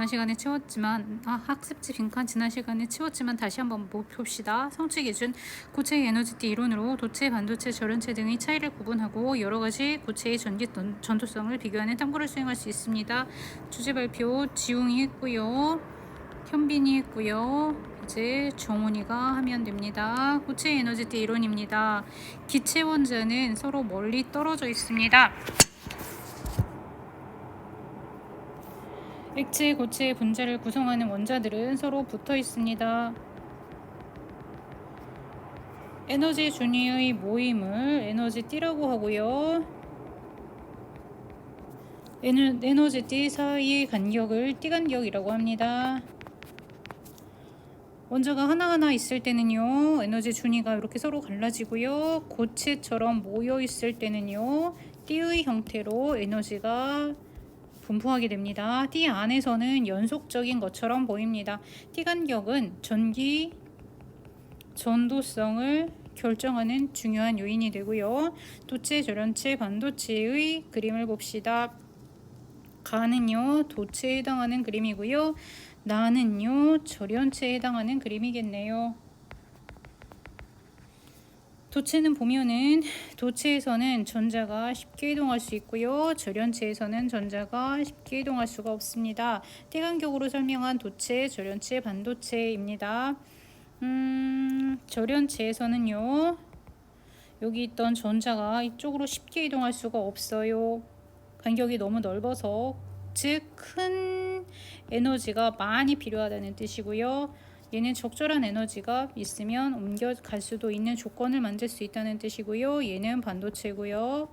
지난 시간에 채웠지만 학습지 빈칸 지난 시간에 채웠지만 다시 한번 봅시다. 성취 기준 고체의 에너지띠 이론으로 도체, 반도체, 절연체 등의 차이를 구분하고 여러 가지 고체의 전기 전도성을 비교하는 탐구를 수행할 수 있습니다. 주제 발표 지웅이 했고요. 현빈이 했고요. 이제 정훈이가 하면 됩니다. 고체의 에너지띠 이론입니다. 기체 원자는 서로 멀리 떨어져 있습니다. 액체, 고체, 분자를 구성하는 원자들은 서로 붙어 있습니다. 에너지 준위의 모임을 에너지띠라고 하고요. 에너지띠 사이의 간격을 띠간격이라고 합니다. 원자가 하나하나 있을 때는요, 에너지 준위가 이렇게 서로 갈라지고요. 고체처럼 모여 있을 때는요, 띠의 형태로 에너지가 분포하게 됩니다. 띠 안에서는 연속적인 것처럼 보입니다. 띠 간격은 전기 전도성을 결정하는 중요한 요인이 되고요. 도체, 절연체, 반도체의 그림을 봅시다. 가는요 도체에 해당하는 그림이고요. 나는요 절연체에 해당하는 그림이겠네요. 도체는 보면은 도체에서는 전자가 쉽게 이동할 수 있고요. 절연체에서는 전자가 쉽게 이동할 수가 없습니다. 띠간격으로 설명한 도체, 절연체, 반도체입니다. 절연체에서는요. 여기 있던 전자가 이쪽으로 쉽게 이동할 수가 없어요. 간격이 너무 넓어서 즉 큰 에너지가 많이 필요하다는 뜻이고요. 얘는 적절한 에너지가 있으면 옮겨갈 수도 있는 조건을 만들 수 있다는 뜻이고요. 얘는 반도체고요.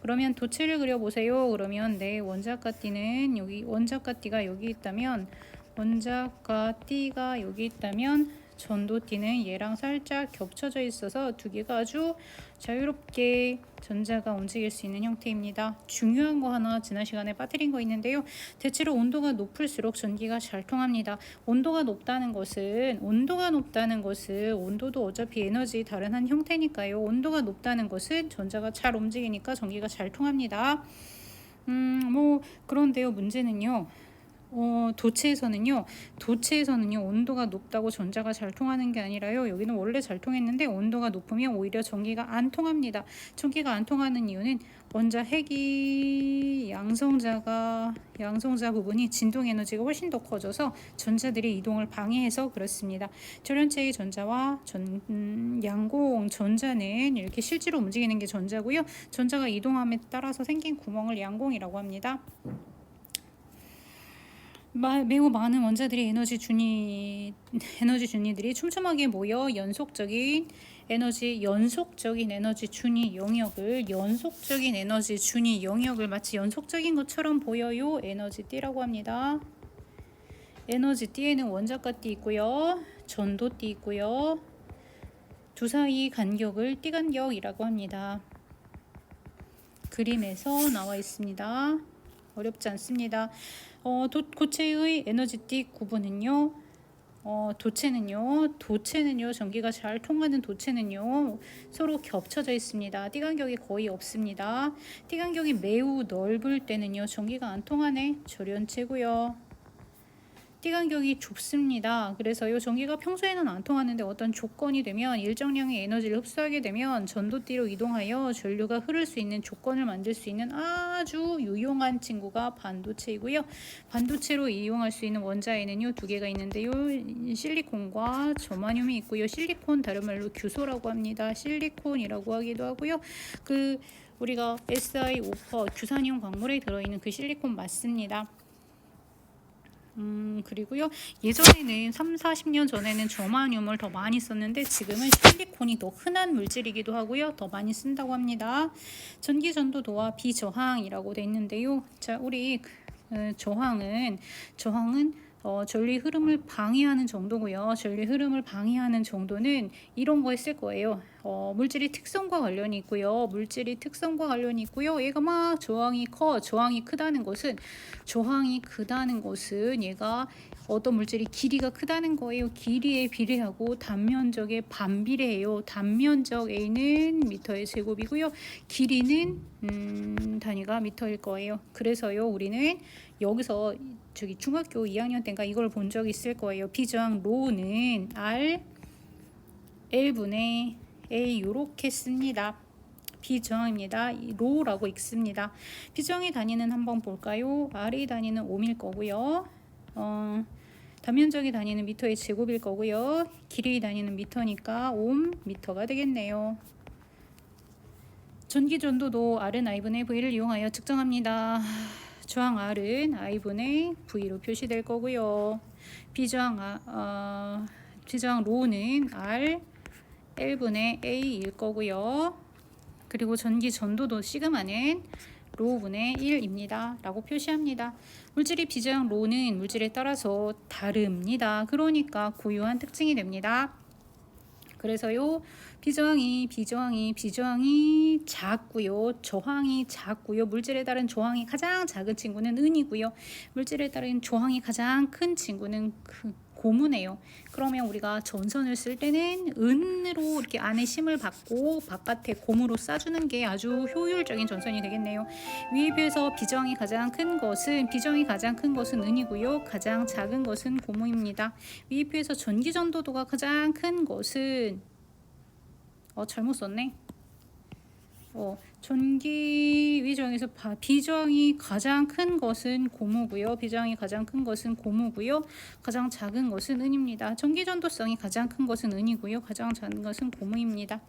그러면 도체를 그려보세요. 그러면 네, 원자과 띠는 여기 원자과 띠가 여기 있다면 원자과 띠가 여기 있다면 전도띠는 얘랑 살짝 겹쳐져 있어서 두 개가 아주 자유롭게 전자가 움직일 수 있는 형태입니다. 중요한 거 하나 지난 시간에 빠뜨린 거 있는데요. 대체로 온도가 높을수록 전기가 잘 통합니다. 온도가 높다는 것은 온도도 어차피 에너지 다른 한 형태니까요. 온도가 높다는 것은 전자가 잘 움직이니까 전기가 잘 통합니다. 그런데요. 문제는요. 도체에서는요 온도가 높다고 전자가 잘 통하는 게 아니라요. 여기는 원래 잘 통했는데 온도가 높으면 오히려 전기가 안 통합니다. 전기가 안 통하는 이유는 원자 핵이 양성자 부분이 진동 에너지가 훨씬 더 커져서 전자들의 이동을 방해해서 그렇습니다. 절연체의 전자와 양공 전자는 이렇게 실제로 움직이는 게 전자고요. 전자가 이동함에 따라서 생긴 구멍을 양공이라고 합니다. 매우 많은 원자들이 에너지 준위들이 촘촘하게 모여 연속적인 에너지 준위 영역을 마치 연속적인 것처럼 보여요. 에너지띠라고 합니다. 에너지띠에는 원자과 띠 있고요. 전도띠 있고요. 두 사이 간격을 띠간격이라고 합니다. 그림에서 나와 있습니다. 어렵지 않습니다. 고체의 에너지띠 구분은요. 도체는요 전기가 잘 통하는 도체는요 서로 겹쳐져 있습니다. 띠간격이 거의 없습니다. 띠간격이 매우 넓을 때는요 전기가 안 통하네. 절연체고요. 띠간격이 좁습니다. 그래서요 전기가 평소에는 안 통하는데 어떤 조건이 되면 일정량의 에너지를 흡수하게 되면 전도띠로 이동하여 전류가 흐를 수 있는 조건을 만들 수 있는 아주 유용한 친구가 반도체이고요. 반도체로 이용할 수 있는 원자에는요 두 개가 있는데요. 실리콘과 저마늄이 있고요. 실리콘 다른 말로 규소라고 합니다. 실리콘이라고 하기도 하고요. 우리가 SiO4 규산이온 광물에 들어있는 그 실리콘 맞습니다. 그리고요 예전에는 30-40년 전에는 저마늄을 더 많이 썼는데 지금은 실리콘이 더 흔한 물질이기도 하고요 더 많이 쓴다고 합니다. 전기 전도도와 비저항이라고 돼 있는데요. 자, 우리 저항은 전류 흐름을 방해하는 정도고요. 전류 흐름을 방해하는 정도는 이런 거에 쓸 거예요. 물질의 특성과 관련이 있고요. 얘가 막 저항이 크다는 것은 얘가 어떤 물질이 길이가 크다는 거예요. 길이에 비례하고 단면적에 반비례해요. 단면적 A는 미터의 제곱이고요. 길이는 단위가 미터일 거예요. 그래서요 우리는 여기서 저기 중학교 2학년 때인가 이걸 본 적 있을 거예요. 비저항 로는 R L분의 A 요렇게 씁니다. 비저항입니다. 로라고 읽습니다. 비저항의 단위는 한번 볼까요? R의 단위는 옴일 거고요. 단면적의 단위는 미터의 제곱일 거고요. 길이의 단위는 미터니까 옴 미터가 되겠네요. 전기 전도도 R은 I분의 V를 이용하여 측정합니다. 저항 R은 I분의 V로 표시될 거고요. 비저항 로는 R L분의 A일 거고요. 그리고 전기 전도도 시그마는 로분의 1입니다. 라고 표시합니다. 물질의 비저항 로는 물질에 따라서 다릅니다. 그러니까 고유한 특징이 됩니다. 그래서요, 비저항이 작고요, 저항이 작고요, 물질에 따른 저항이 가장 작은 친구는 은이고요, 물질에 따른 저항이 가장 큰 친구는 고무네요. 그러면 우리가 전선을 쓸 때는 은으로 이렇게 안에 심을 받고 바깥에 고무로 싸주는 게 아주 효율적인 전선이 되겠네요. 위에 비해서 비저항이 가장 큰 것은 은이고요. 가장 작은 것은 고무입니다. 위에 비해서 전기 전도도가 가장 큰 것은 잘못 썼네. 전기 위저항에서 비저항이 가장 큰 것은 고무고요. 가장 작은 것은 은입니다. 전기 전도성이 가장 큰 것은 은이고요. 가장 작은 것은 고무입니다.